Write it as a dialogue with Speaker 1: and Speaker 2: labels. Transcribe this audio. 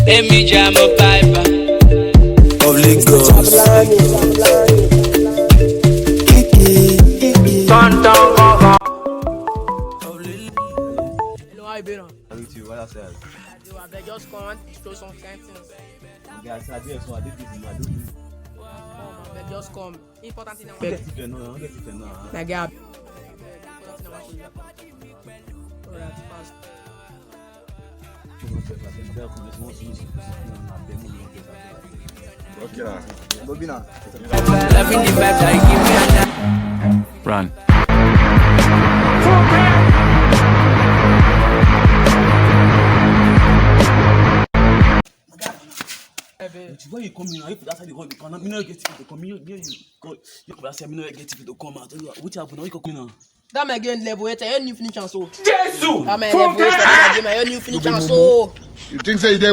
Speaker 1: Let me jam a piper.
Speaker 2: Of Lagos.
Speaker 3: Hello, how you been on?
Speaker 4: I'm with you. What I said.
Speaker 3: I beg just come and throw some kind things.
Speaker 4: Okay, I said yes. So I did this. I do this.
Speaker 3: I beg just come. Important thing I
Speaker 4: Get
Speaker 3: beg.
Speaker 4: it there now. Get it there now.
Speaker 3: My guy. Important thing I want to alright, fast.
Speaker 2: Okay, now. Bobina.
Speaker 1: Loving the vibe that you give me.
Speaker 5: Run.
Speaker 4: Where you come in? If that's how you come, you me not get it to come. You could say me not get it to come out. Which happen? You come now.
Speaker 3: That my game level 8, I new finish and so.
Speaker 4: Jesus!
Speaker 3: That my level 8, I new finish and so.
Speaker 2: You think say they